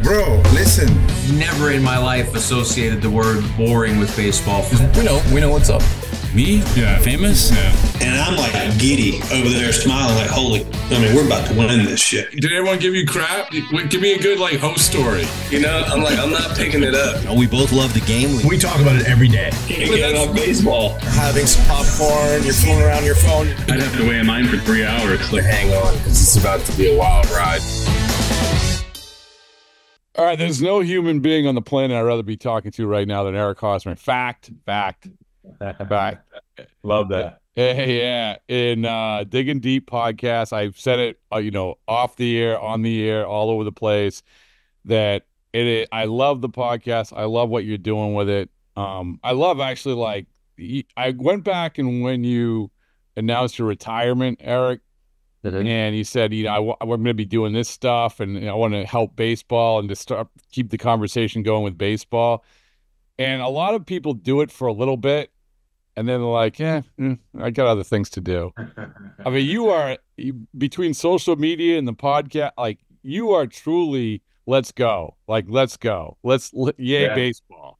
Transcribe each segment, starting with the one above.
Bro, listen. Never in my life associated the word boring with baseball. We know what's up. Me? Yeah. Famous? Yeah. And I'm like giddy over there smiling like, we're about to win this shit. Did everyone give you crap? Give me a good host story. You know, I'm not picking it up. We both love the game. We talk about it every day. Can't get enough baseball. Having some popcorn, you're fooling around your phone. I'd have to wait in line for 3 hours. Hang on, because it's about to be a wild ride. All right, there's no human being on the planet I'd rather be talking to right now than Eric Hosmer. Fact. Love that. Yeah. In Diggin Deep podcast, I've said it, off the air, on the air, all over the place, that I love the podcast. I love what you're doing with it. I love actually, I went back and when you announced your retirement, Eric, and you said, I'm going to be doing this stuff and I want to help baseball and to keep the conversation going with baseball. And a lot of people do it for a little bit and then they're like, I got other things to do. I mean, you are, between social media and the podcast, you are truly, let's go. Let's go. Baseball.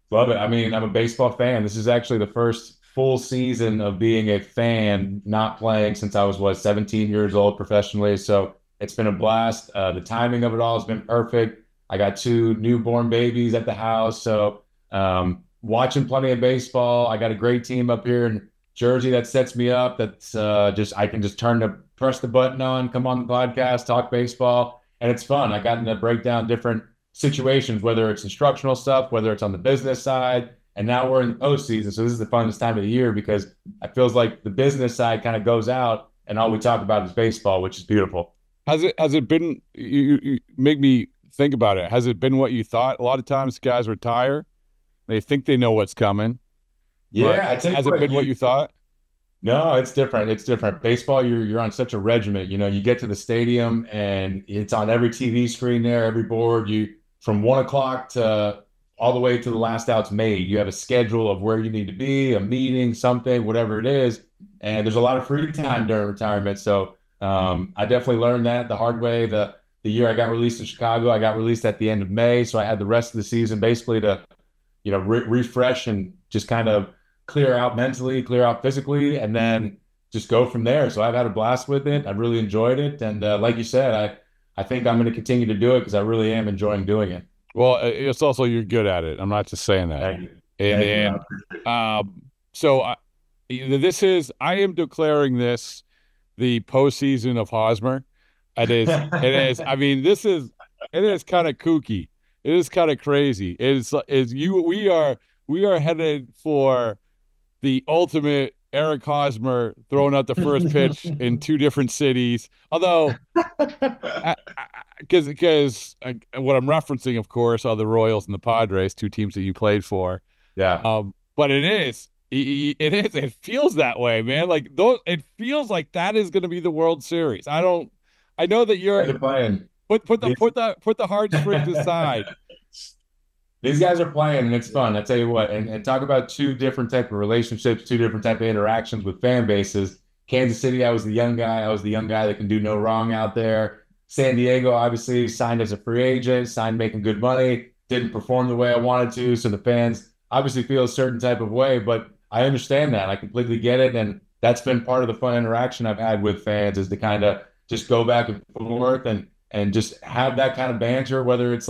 Love it. I mean, I'm a baseball fan. This is actually the first full season of being a fan, not playing since I was 17 years old professionally. So it's been a blast. The timing of it all has been perfect. I got 2 newborn babies at the house. So watching plenty of baseball. I got a great team up here in Jersey that sets me up. That's I can just press the button on, come on the podcast, talk baseball. And it's fun. I got to break down different situations, whether it's instructional stuff, whether it's on the business side. And now we're in the postseason, so this is the funnest time of the year because it feels like the business side kind of goes out, and all we talk about is baseball, which is beautiful. Has it been? You make me think about it. Has it been what you thought? A lot of times, guys retire, they think they know what's coming. Yeah, has it been what you thought? No, it's different. It's different. Baseball, you're on such a regiment. You get to the stadium, and it's on every TV screen there, every board. From 1 o'clock to all the way to the last out's made. You have a schedule of where you need to be, a meeting, something, whatever it is. And there's a lot of free time during retirement. So I definitely learned that the hard way. The year I got released in Chicago, I got released at the end of May. So I had the rest of the season basically to, refresh and just kind of clear out mentally, clear out physically, and then just go from there. So I've had a blast with it. I've really enjoyed it. And like you said, I think I'm going to continue to do it because I really am enjoying doing it. Well, it's also you're good at it. I'm not just saying that. Thank you. So I am declaring this the postseason of Hosmer. It is. I mean, it is kind of kooky. It is kind of crazy. We are headed for the ultimate Eric Hosmer throwing out the first pitch in 2 different cities. Although, because what I'm referencing, of course, are the Royals and the Padres, 2 teams that you played for. Yeah. But it feels that way, man. It feels like that is going to be the World Series. I know that you're playing. Put the heartstrings aside. These guys are playing, and it's fun. I tell you what, and talk about 2 different type of relationships, 2 different type of interactions with fan bases. Kansas City, I was the young guy. I was the young guy that can do no wrong out there. San Diego, obviously, signed as a free agent, signed making good money, didn't perform the way I wanted to, so the fans obviously feel a certain type of way, but I understand that. I completely get it, and that's been part of the fun interaction I've had with fans is to kind of just go back and forth and just have that kind of banter, whether it's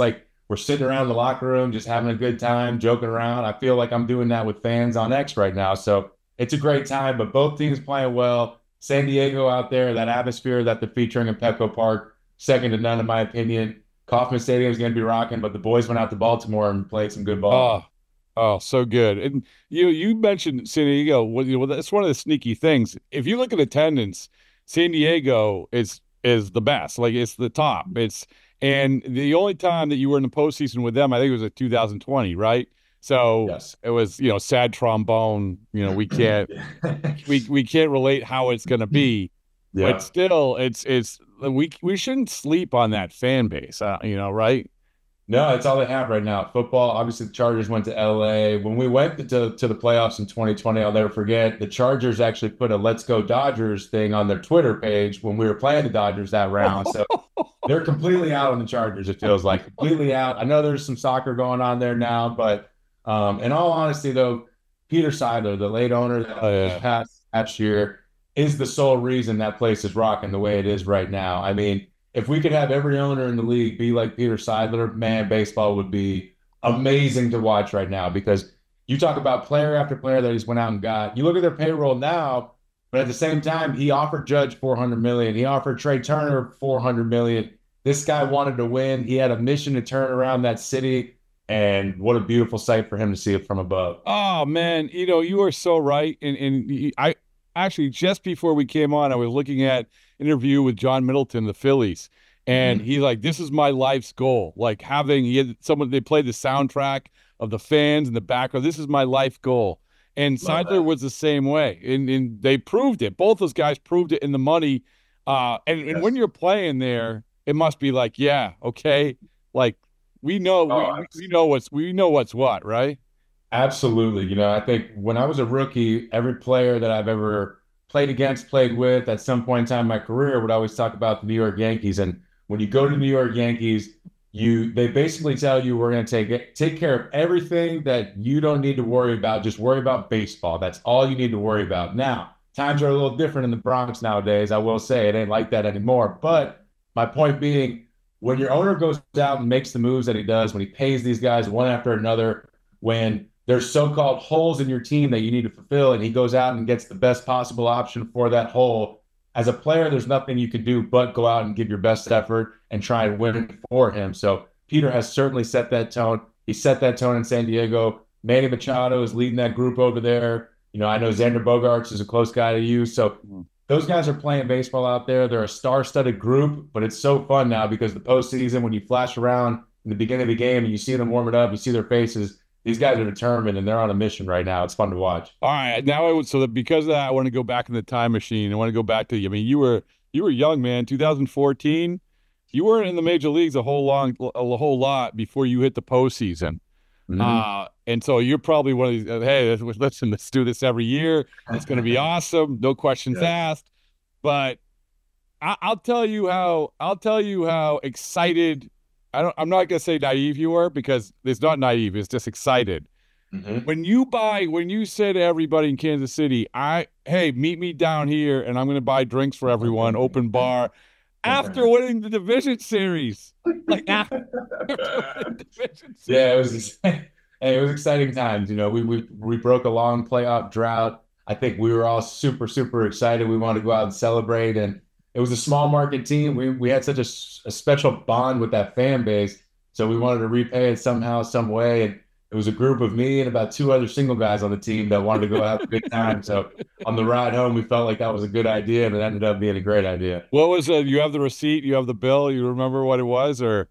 we're sitting around the locker room, just having a good time, joking around. I feel like I'm doing that with fans on X right now. So it's a great time, but both teams playing well. San Diego out there, that atmosphere that they're featuring in Petco Park, second to none in my opinion. Kauffman Stadium is going to be rocking, but the boys went out to Baltimore and played some good ball. Oh, so good. And you mentioned San Diego. Well, that's one of the sneaky things. If you look at attendance, San Diego is the best. It's the top. And the only time that you were in the postseason with them, I think it was at 2020, right? So yes. It was, sad trombone. We can't we can't relate how it's going to be, but still, we shouldn't sleep on that fan base, right? No, it's all they have right now. Football, obviously the Chargers went to LA. When we went to the playoffs in 2020, I'll never forget, the Chargers actually put a Let's Go Dodgers thing on their Twitter page when we were playing the Dodgers that round. So They're completely out on the Chargers, it feels like. Completely out. I know there's some soccer going on there now, but in all honesty, though, Peter Seidler, the late owner that passed last year, is the sole reason that place is rocking the way it is right now. I mean, if we could have every owner in the league be like Peter Seidler, man, baseball would be amazing to watch right now because you talk about player after player that he's went out and got. You look at their payroll now, but at the same time, he offered Judge $400 million. He offered Trey Turner $400 million. This guy wanted to win. He had a mission to turn around that city, and what a beautiful sight for him to see it from above. Oh man, you are so right. And I actually just before we came on, I was looking at an interview with John Middleton, the Phillies, and he's like, "This is my life's goal." Like he had someone they played the soundtrack of the fans in the background. This is my life goal. And Seidler was the same way, and they proved it. Both those guys proved it in the money. And when you're playing there, it must be like, yeah, okay, like we know we know what's what, right? Absolutely. I think when I was a rookie, every player that I've ever played against, played with, at some point in time in my career, would always talk about the New York Yankees. And when you go to the New York Yankees, they basically tell you we're going to take care of everything that you don't need to worry about. Just worry about baseball. That's all you need to worry about. Now, times are a little different in the Bronx nowadays. I will say it ain't like that anymore. But my point being, when your owner goes out and makes the moves that he does, when he pays these guys one after another, when there's so-called holes in your team that you need to fulfill, and he goes out and gets the best possible option for that hole, as a player, there's nothing you can do but go out and give your best effort and try and win for him. So Peter has certainly set that tone. He set that tone in San Diego. Manny Machado is leading that group over there. I know Xander Bogaerts is a close guy to you. So those guys are playing baseball out there. They're a star-studded group, but it's so fun now because the postseason, when you flash around in the beginning of the game and you see them warm it up, you see their faces, these guys are determined and they're on a mission right now. It's fun to watch. All right. Now because of that, I want to go back in the time machine. I want to go back to, you were young, man, 2014. You weren't in the major leagues a whole lot before you hit the postseason. And so you're probably one of these, hey, let's do this every year. It's going to be awesome. No questions asked. But I'll tell you how excited. I'm not going to say naive you were, because it's not naive. It's just excited. When you say to everybody in Kansas City, hey, meet me down here and I'm going to buy drinks for everyone, open bar, after winning the division series. Like after the division series. Yeah, it was exciting times. We broke a long playoff drought. I think we were all super, super excited. We wanted to go out and celebrate, and it was a small market team. We had such a special bond with that fan base, so we wanted to repay it somehow, some way. And it was a group of me and about two other single guys on the team that wanted to go have a big time. So on the ride home, we felt like that was a good idea, and it ended up being a great idea. What was you have the receipt? You have the bill? You remember what it was, or?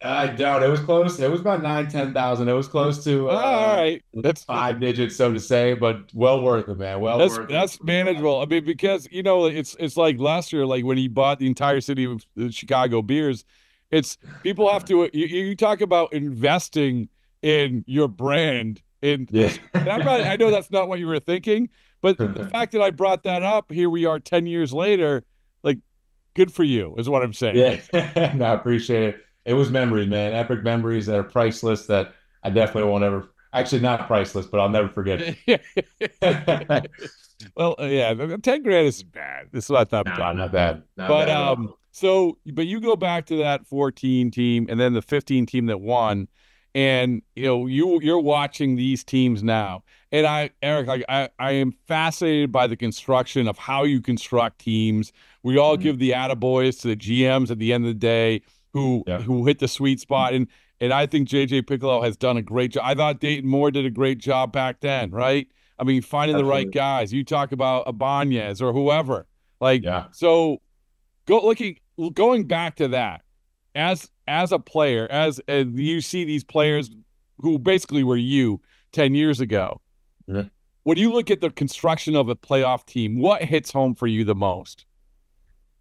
I doubt. It was close. It was about 10,000. It was close to all right. That's 5 digits, so to say, but well worth it, man. That's manageable. I mean, because it's like last year, like when he bought the entire city of Chicago beers. It's people have to. You talk about investing in your brand. And I know that's not what you were thinking, but the fact that I brought that up, here we are 10 years later. Like, good for you, is what I'm saying. Yeah, no, I appreciate it. It was memories, man. Epic memories that are priceless that I definitely won't ever. Actually, not priceless, but I'll never forget. Well, yeah, 10 grand is bad. It's not that bad. Not bad. But you go back to that 14 team and then the 15 team that won, and you're watching these teams now. And Eric, I am fascinated by the construction of how you construct teams. We all give the attaboys to the GMs at the end of the day, who hit the sweet spot. And I think JJ Piccolo has done a great job. I thought Dayton Moore did a great job back then, right? I mean, finding the right guys. You talk about Ibanez or whoever. So going back to that, as a player, as you see these players who basically were you 10 years ago, when you look at the construction of a playoff team, what hits home for you the most?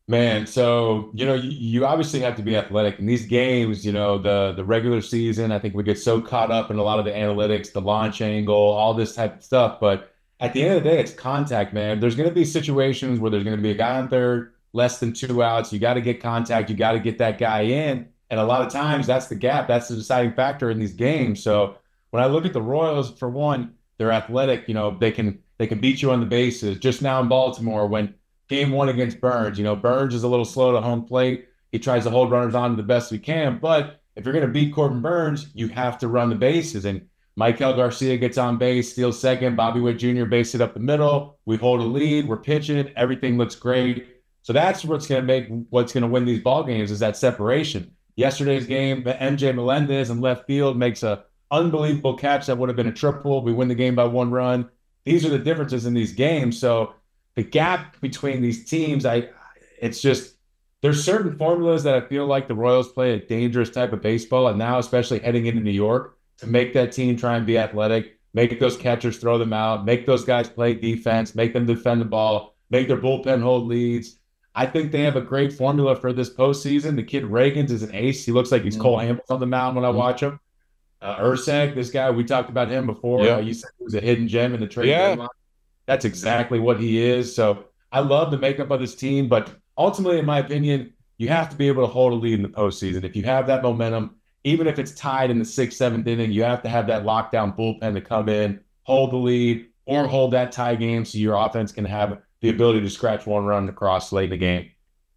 Man, so, you obviously have to be athletic in these games. The regular season, I think we get so caught up in a lot of the analytics, the launch angle, all this type of stuff. But at the end of the day, it's contact, man. There's going to be situations where there's going to be a guy on third, less than 2 outs. You got to get contact. You got to get that guy in. And a lot of times that's the gap. That's the deciding factor in these games. So when I look at the Royals, for one, they're athletic. They can beat you on the bases. Just now in Baltimore, when game 1 against Burns, Burns is a little slow to home plate. He tries to hold runners on the best he can. But if you're going to beat Corbin Burns, you have to run the bases. And Maikel Garcia gets on base, steals second. Bobby Witt Jr. base it up the middle. We hold a lead. We're pitching. Everything looks great. So that's what's going to win these ball games is that separation. Yesterday's game, MJ Melendez in left field makes a unbelievable catch that would have been a triple. We win the game by 1 run. These are the differences in these games. So the gap between these teams, it's just there's certain formulas that I feel like the Royals play a dangerous type of baseball, and now especially heading into New York, to make that team try and be athletic, make those catchers throw them out, make those guys play defense, make them defend the ball, make their bullpen hold leads. I think they have a great formula for this postseason. The kid Reagans is an ace. He looks like he's Cole Hamels on the mound when I watch him. Urseg, this guy, we talked about him before. Yeah. You said he was a hidden gem in the trade deadline. That's exactly what he is. So I love the makeup of this team, but ultimately, in my opinion, you have to be able to hold a lead in the postseason. If you have that momentum, even if it's tied in the 6th, 7th inning, you have to have that lockdown bullpen to come in, hold the lead, or hold that tie game so your offense can have the ability to scratch 1 run across late in the game.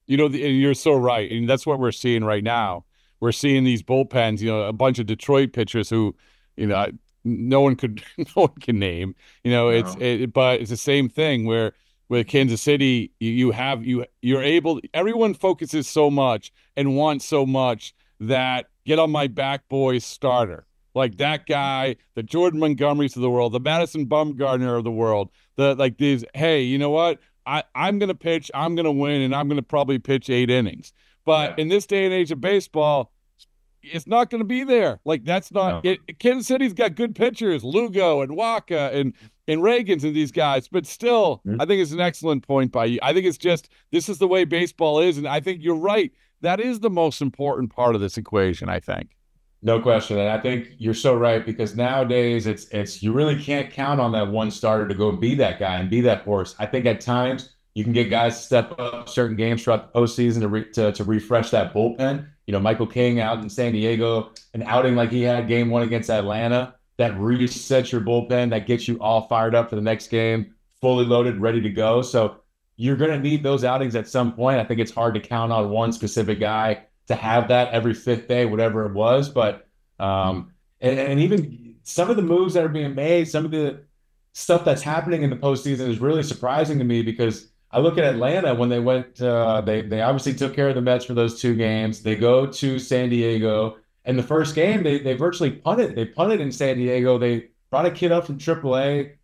You're so right. And that's what we're seeing right now. We're seeing these bullpens, a bunch of Detroit pitchers who, no one can name, but it's the same thing where with Kansas City, you're able, everyone focuses so much and wants so much that get on my back boys starter. Like that guy, the Jordan Montgomerys of the world, the Madison Bumgarner of the world, hey, you know what? I'm going to pitch, I'm going to win, and I'm going to probably pitch 8 innings. But in this day and age of baseball, it's not going to be there. Like that's not it. Kansas City's got good pitchers, Lugo and Waka and Reagans and these guys, but still, I think it's an excellent point by you. I think it's just this is the way baseball is, and I think you're right. That is the most important part of this equation, I think. No question. And I think you're so right because nowadays it's you really can't count on that one starter to go be that guy and be that force. I think at times you can get guys to step up certain games throughout the postseason to refresh that bullpen. Michael King out in San Diego, an outing like he had game 1 against Atlanta, that resets your bullpen, that gets you all fired up for the next game, fully loaded, ready to go. So you're going to need those outings at some point. I think it's hard to count on one specific guy to have that every 5th day, whatever it was. But and even some of the moves that are being made, some of the stuff that's happening in the postseason is really surprising to me because I look at Atlanta when they went, they obviously took care of the Mets for those 2 games. They go to San Diego. And the first game, they virtually punted. They punted in San Diego. They brought a kid up from AAA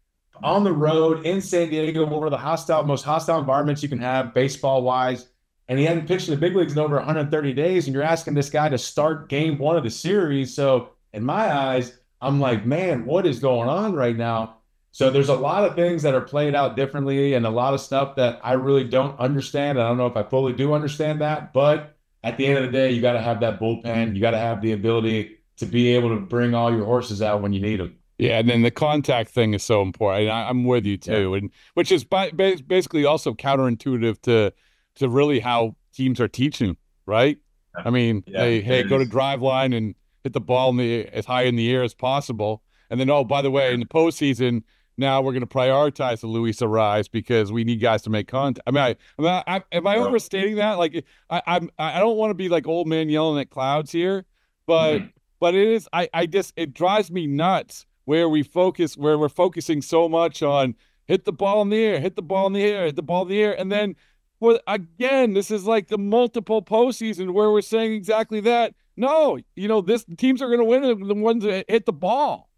on the road in San Diego, one of the most hostile environments you can have baseball-wise. And he hadn't pitched in the big leagues in over 130 days. And you're asking this guy to start game 1 of the series. So in my eyes, I'm like, man, what is going on right now? So there's a lot of things that are played out differently and a lot of stuff that I really don't understand. I don't know if I fully do understand that, but at the end of the day, you got to have that bullpen. You got to have the ability to be able to bring all your horses out when you need them. Yeah, and then the contact thing is so important. I'm with you too, and which is basically also counterintuitive to really how teams are teaching, right? I mean, hey, go to drive line and hit the ball as high in the air as possible, and then by the way, in the postseason. Now we're going to prioritize the Luis Arraez because we need guys to make contact. I mean, am I overstating that? Like, I don't want to be like old man yelling at clouds here, but it is. It drives me nuts where we're focusing so much on hit the ball in the air, hit the ball in the air, hit the ball in the air, and then this is like the multiple postseason where we're saying exactly that. No, this teams are going to win the ones that hit the ball.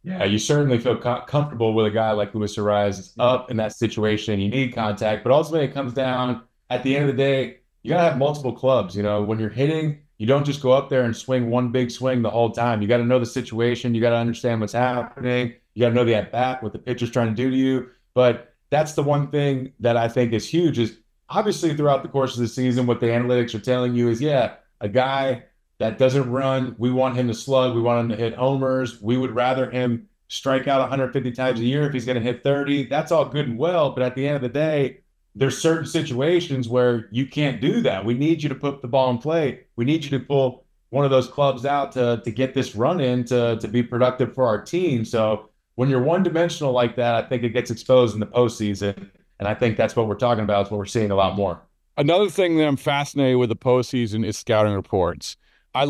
Yeah, you certainly feel comfortable with a guy like Luis Arraez up in that situation. You need contact, but ultimately it comes down at the end of the day, you got to have multiple clubs. When you're hitting, you don't just go up there and swing one big swing the whole time. You got to know the situation. You got to understand what's happening. You got to know the at-bat, what the pitcher's trying to do to you. But that's the one thing that I think is huge is obviously throughout the course of the season, what the analytics are telling you is, a guy that doesn't run, we want him to slug. We want him to hit homers. We would rather him strike out 150 times a year if he's going to hit 30. That's all good and well. But at the end of the day, there's certain situations where you can't do that. We need you to put the ball in play. We need you to pull one of those clubs out to get this run in to be productive for our team. So when you're one dimensional like that, I think it gets exposed in the postseason. And I think that's what we're talking about. Is what we're seeing a lot more. Another thing that I'm fascinated with the postseason is scouting reports. I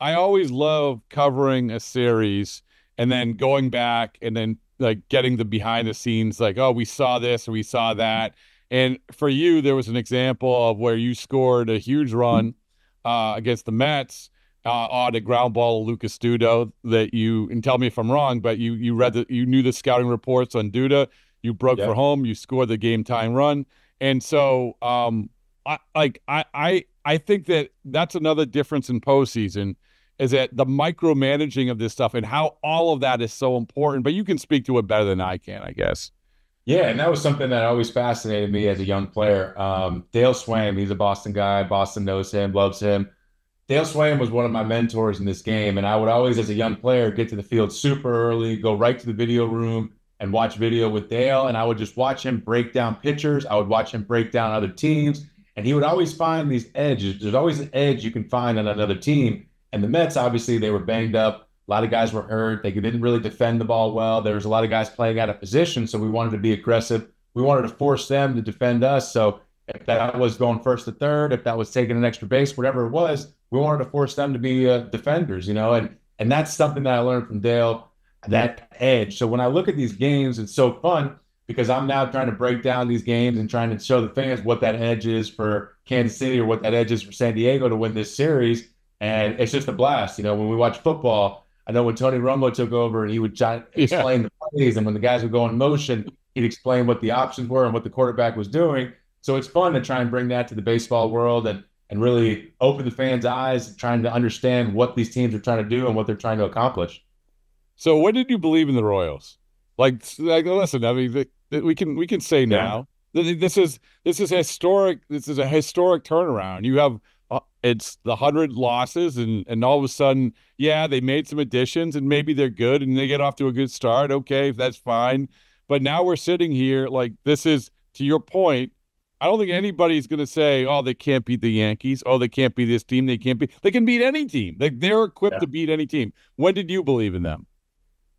always love covering a series and then going back and then like getting the behind the scenes, like, oh, we saw this or we saw that. And for you, there was an example of where you scored a huge run against the Mets on a ground ball of Lucas Duda that you, and tell me if I'm wrong, but you knew the scouting reports on Duda. You broke for home. You scored the game time run. And so I think that that's another difference in postseason is that the micromanaging of this stuff and how all of that is so important. But you can speak to it better than I can, I guess. Yeah, and that was something that always fascinated me as a young player. Dale Swaim, he's a Boston guy. Boston knows him, loves him. Dale Swaim was one of my mentors in this game, and I would always, as a young player, get to the field super early, go right to the video room and watch video with Dale, and I would just watch him break down pitchers. I would watch him break down other teams, and he would always find these edges. There's always an edge you can find on another team, and the Mets, obviously, they were banged up. A lot of guys were hurt. They didn't really defend the ball well. There was a lot of guys playing out of position, so we wanted to be aggressive. We wanted to force them to defend us. So if that was going first to third, if that was taking an extra base, whatever it was, we wanted to force them to be defenders, and that's something that I learned from Dale, that edge. So when I look at these games, it's so fun because I'm now trying to break down these games and trying to show the fans what that edge is for Kansas City or what that edge is for San Diego to win this series. And it's just a blast. When we watch football, I know when Tony Romo took over and he would explain the plays, and when the guys would go in motion, he'd explain what the options were and what the quarterback was doing. So it's fun to try and bring that to the baseball world and really open the fans' eyes, trying to understand what these teams are trying to do and what they're trying to accomplish. So when did you believe in the Royals? Like listen, I mean, we can say now this is historic. This is a historic turnaround. You have it's the 100 losses, and all of a sudden, they made some additions, and maybe they're good, and they get off to a good start. Okay, that's fine. But now we're sitting here like this is, to your point, I don't think anybody's going to say, oh, they can't beat the Yankees. Oh, they can't beat this team. They can beat any team. They're equipped to beat any team. When did you believe in them?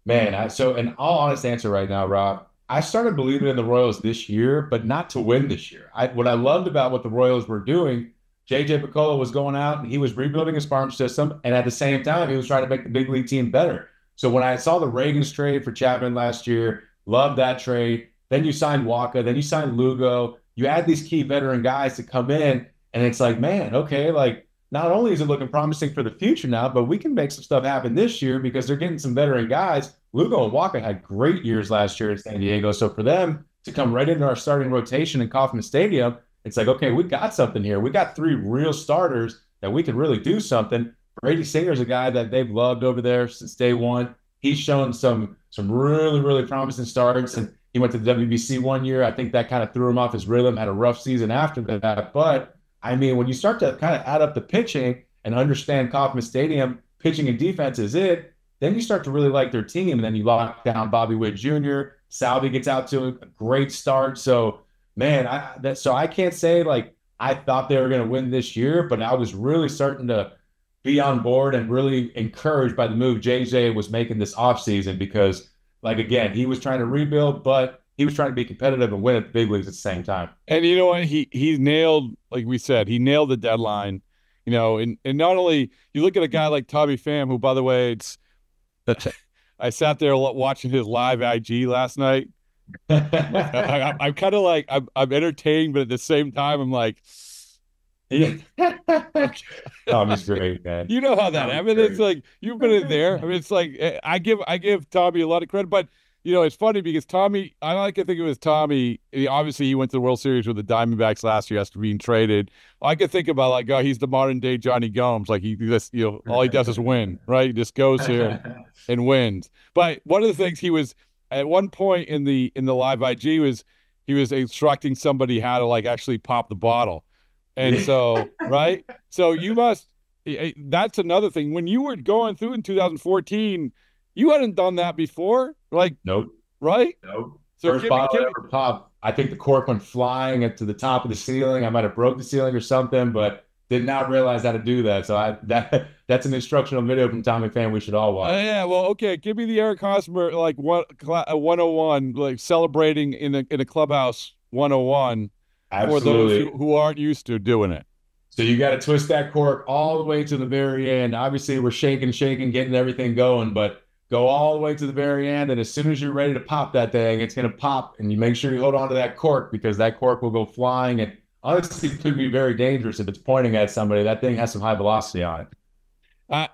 Man, so an all honest answer right now, Rob, I started believing in the Royals this year, but not to win this year. What I loved about what the Royals were doing, J.J. Picollo was going out and he was rebuilding his farm system, and at the same time, he was trying to make the big league team better. So when I saw the Reagans trade for Chapman last year, loved that trade. Then you signed Walker, then you signed Lugo. You add these key veteran guys to come in, and it's like, man, okay, like not only is it looking promising for the future now, but we can make some stuff happen this year because they're getting some veteran guys. Lugo and Walker had great years last year in San Diego. So for them to come right into our starting rotation in Kauffman Stadium, it's like, okay, we got something here. We got three real starters that we can really do something. Brady Singer's a guy that they've loved over there since day one. He's shown some really, really promising starts, and he went to the WBC one year. I think that kind of threw him off his rhythm, had a rough season after that. But, I mean, when you start to kind of add up the pitching and understand Kauffman Stadium, pitching and defense is it, then you start to really like their team, and then you lock down Bobby Witt Jr. Salvi gets out to a great start. So, man, I can't say, like, I thought they were going to win this year, but I was really starting to be on board and really encouraged by the move JJ was making this offseason because, like, again, he was trying to rebuild, but he was trying to be competitive and win at the big leagues at the same time. And you know what? He nailed, like we said, he nailed the deadline, and not only you look at a guy like Tommy Pham, who, by the way, I sat there watching his live IG last night. I'm kind of like, I'm entertained, but at the same time, I'm like, Tommy's great, man. You know how that happens. It's like you've been in there. I mean, it's like I give Tommy a lot of credit, but it's funny because Tommy, I like to think it was Tommy. Obviously, he went to the World Series with the Diamondbacks last year after being traded. I could think about like, oh, he's the modern day Johnny Gomes. Like he just, all he does is win, right? He just goes here and wins. But one of the things he was at one point in the live IG was he was instructing somebody how to like actually pop the bottle. And so, right? So you must, that's another thing. When you were going through in 2014, you hadn't done that before. Like, nope. Right? Nope. So First bottle I ever popped, I think the cork went flying into the top of the ceiling. I might have broke the ceiling or something, but did not realize how to do that. So that's an instructional video from Tommy Fan we should all watch. Yeah, well, okay. Give me the Eric Hosmer like 101, like celebrating in a clubhouse 101 for those Absolutely. who aren't used to doing it. So you got to twist that cork all the way to the very end. Obviously, we're shaking, getting everything going, but go all the way to the very end. And as soon as you're ready to pop that thing, it's going to pop. And you make sure you hold on to that cork because that cork will go flying. And honestly, it could be very dangerous if it's pointing at somebody. That thing has some high velocity on it.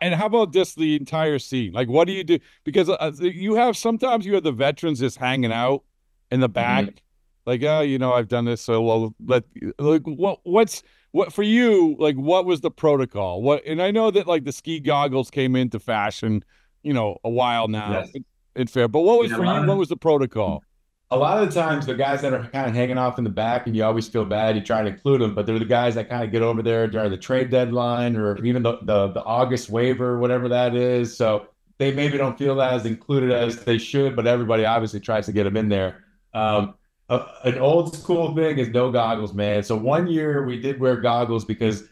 And how about just the entire scene? Like, what do you do? Because sometimes you have the veterans just hanging out in the back, like, oh, I've done this, so well, what for you? Like, what was the protocol? And I know that like the ski goggles came into fashion, a while now. Yes. It's fair, but what was for you? What was the protocol? A lot of the times, the guys that are kind of hanging off in the back, and you always feel bad, you try to include them, but they're the guys that kind of get over there during the trade deadline or even the August waiver, whatever that is. So they maybe don't feel as included as they should, but everybody obviously tries to get them in there. An old school thing is no goggles, man. So one year we did wear goggles because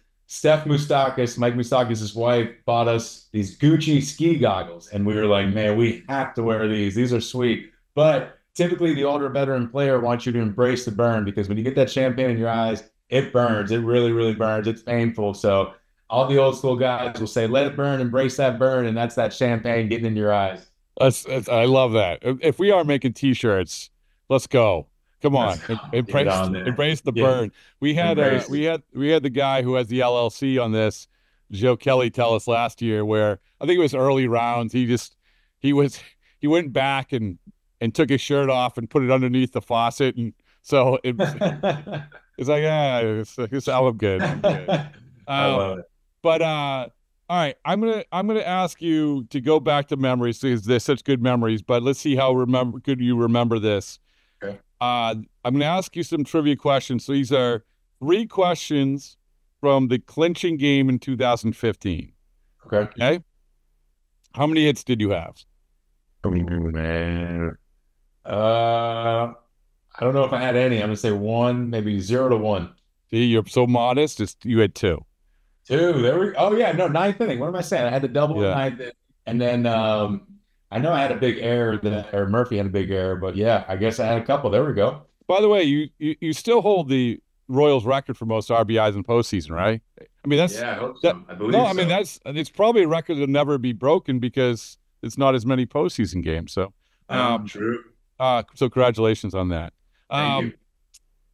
Mike Moustakis' wife, bought us these Gucci ski goggles, and we were like, man, we have to wear these. These are sweet, but typically the older veteran player wants you to embrace the burn because when you get that champagne in your eyes, it burns. It really, really burns. It's painful. So all the old school guys will say, let it burn, embrace that burn. And that's that champagne getting in your eyes. I love that. If we are making t-shirts, let's go. Come on. Embrace the burn. We had the guy who has the LLC on this, Joe Kelly, tell us last year where I think it was early rounds. He went back and took his shirt off and put it underneath the faucet. And so it's like, it's all good. I'm good. I love it. But all right, I'm gonna ask you to go back to memories because they're such good memories. But let's see how good you remember this. Okay. I'm gonna ask you some trivia questions. So these are 3 questions from the clinching game in 2015. Okay. How many hits did you have? Oh, man. I don't know if I had any. I'm gonna say 1, maybe 0 to 1. See, you're so modest. You had 2. 2. There we. Oh yeah, no, 9th inning. What am I saying? I had the double 9th inning, and then I know I had a big error or Murphy had a big error, but yeah, I guess I had a couple. There we go. By the way, you still hold the Royals record for most RBIs in postseason, right? I mean, I hope so. I believe so. I mean, it's probably a record that'll never be broken because it's not as many postseason games. So, true. So congratulations on that. Thank you.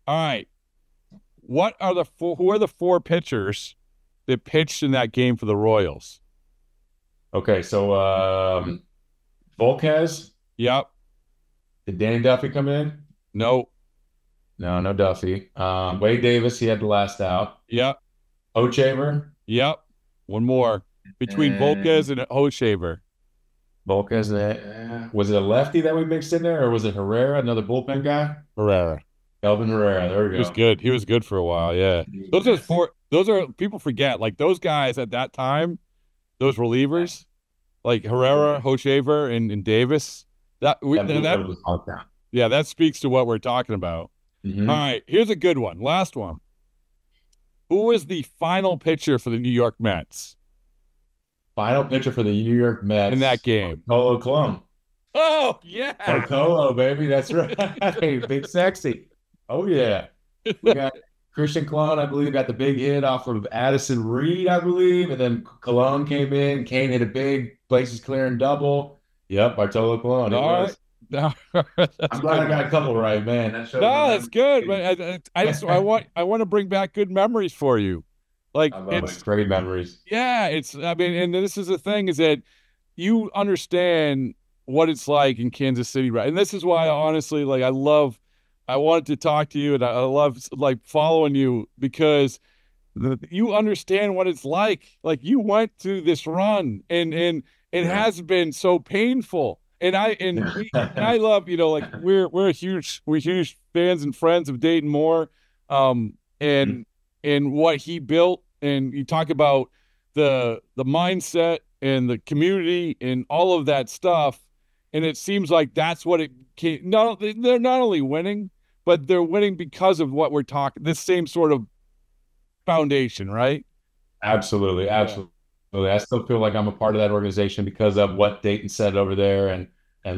All right. Who are the 4 pitchers that pitched in that game for the Royals? Okay, so Volquez. Yep. Did Danny Duffy come in? No. No Duffy. Wade Davis, he had the last out. Yep. Hochevar. Yep. One more. Between Volquez and Hochevar. Volquez, was it a lefty that we mixed in there, or was it Herrera, another bullpen guy? Herrera. Elvin Herrera. There we go. He was good. He was good for a while. Yeah. Those are people forget. Like those guys at that time, those relievers, like Herrera, Hochevar, and Davis. That speaks to what we're talking about. Mm-hmm. All right. Here's a good one. Last one. Who was the final pitcher for the New York Mets? Final pitcher for the New York Mets in that game. Bartolo Colon. Oh, yeah. Bartolo, baby. That's right. Big sexy. Oh, yeah. We got Christian Colon, I believe, got the big hit off of Addison Reed, I believe. And then Colon came in. Kane hit a big bases clearing double. Yep, Bartolo Colon. All right. No, I'm glad I got a couple right, man. That's good. But I want to bring back good memories for you. Like it's great memories. Yeah, and this is the thing is that you understand what it's like in Kansas City, right? And this is why honestly, like I wanted to talk to you and I love like following you because you understand what it's like. Like you went through this run and it has been so painful. And I love, like we're huge fans and friends of Dayton Moore. And what he built, and you talk about the mindset and the community and all of that stuff. and it seems like that's what it came. No, they're not only winning, but they're winning because of what we're talking. This same sort of foundation, right? Absolutely, absolutely. I still feel like I'm a part of that organization because of what Dayton said over there. And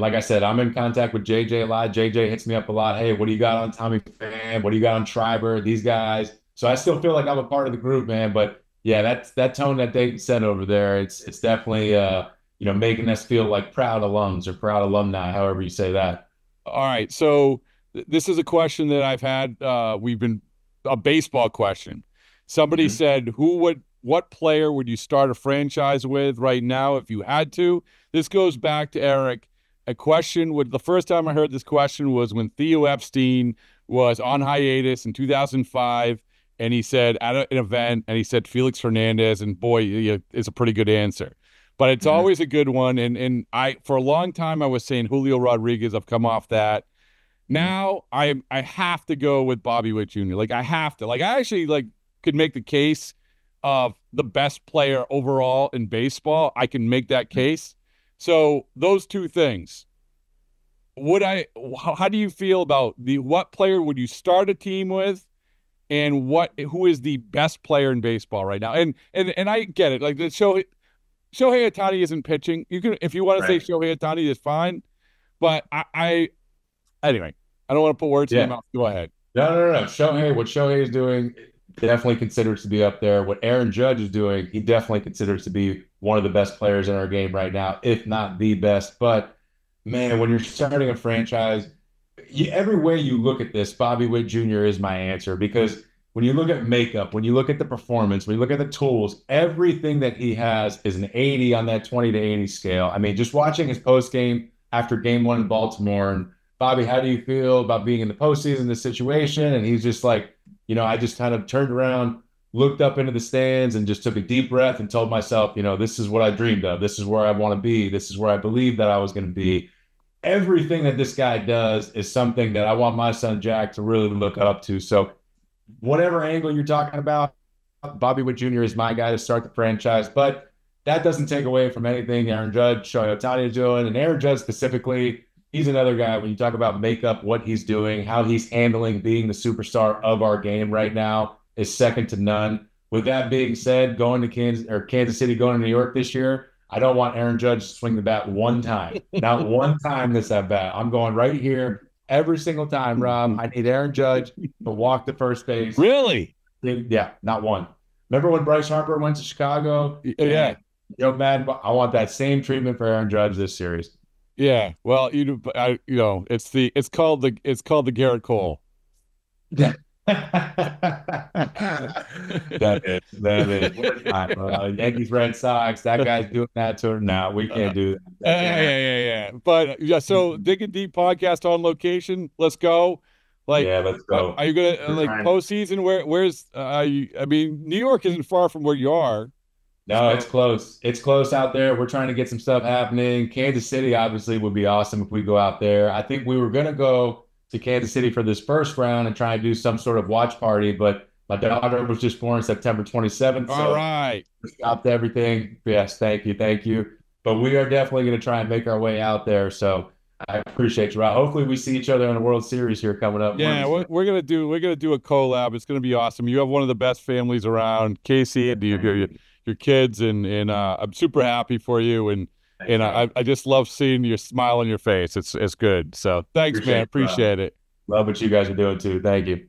like I said, I'm in contact with JJ a lot. JJ hits me up a lot. Hey, what do you got on Tommy Pham? What do you got on Schreiber? These guys. So I still feel like I'm a part of the group, man. But yeah, that tone that Dayton said over there, it's definitely making us feel like proud alums or proud alumni, however you say that. All right. So this is a question that I've had. We've been a baseball question. Somebody said, what player would you start a franchise with right now if you had to? This goes back to Eric. The first time I heard this question was when Theo Epstein was on hiatus in 2005, and he said at an event, and he said Felix Hernandez, and boy, it's a pretty good answer. But it's always a good one. And I, for a long time, I was saying Julio Rodriguez. I've come off that. Now I have to go with Bobby Witt Jr. Like I have to. Like I actually could make the case of the best player overall in baseball. I can make that case. So those two things. How do you feel about what player would you start a team with, and who is the best player in baseball right now? And I get it. Like the Shohei Ohtani isn't pitching. You can, if you want to say Shohei Ohtani is fine, but anyway, I don't want to put words in your mouth. Go ahead. No. What Shohei is doing definitely considers to be up there. What Aaron Judge is doing, he definitely considers to be one of the best players in our game right now, if not the best. But man, when you're starting a franchise, every way you look at this, Bobby Witt Jr. is my answer, because when you look at makeup, when you look at the performance, when you look at the tools, everything that he has is an 80 on that 20 to 80 scale. I mean, just watching his post game after game 1 in Baltimore, and Bobby, how do you feel about being in the postseason, this situation? And he's just like, I just kind of turned around, looked up into the stands, and just took a deep breath and told myself, this is what I dreamed of. This is where I want to be. This is where I believe that I was going to be. Everything that this guy does is something that I want my son Jack to really look up to. So whatever angle you're talking about, Bobby Witt Jr. is my guy to start the franchise. But that doesn't take away from anything Aaron Judge, Shohei Ohtani is doing. And Aaron Judge specifically, he's another guy, when you talk about makeup, what he's doing, how he's handling being the superstar of our game right now is second to none. With that being said, going to Kansas City, going to New York this year, I don't want Aaron Judge to swing the bat one time. Not one time this at bat. I'm going right here every single time, Rob. I need Aaron Judge to walk to first base. Really? Yeah, not one. Remember when Bryce Harper went to Chicago? Yeah. Man, I want that same treatment for Aaron Judge this series. Yeah. Well, it's called the Garrett Cole. That is. Yankees, Red Sox. That guy's doing that to her. No, we can't do that. Yeah. But yeah, so Diggin Deep podcast on location. Let's go. Let's go. Are you gonna postseason? Where's New York isn't far from where you are. No, it's close. It's close out there. We're trying to get some stuff happening. Kansas City obviously would be awesome if we go out there. I think we were gonna go to Kansas City for this first round and try and do some sort of watch party, but my daughter was just born September 27th. All right. Stopped everything. Yes, thank you. But we are definitely going to try and make our way out there. So I appreciate you, Rob. Hopefully we see each other in the World Series here coming up. Yeah, we're gonna do a collab. It's gonna be awesome. You have one of the best families around, Casey, and your kids, and I'm super happy for you. And I just love seeing your smile on your face. It's good. So thanks, man. Appreciate it. Love what you guys are doing too. Thank you.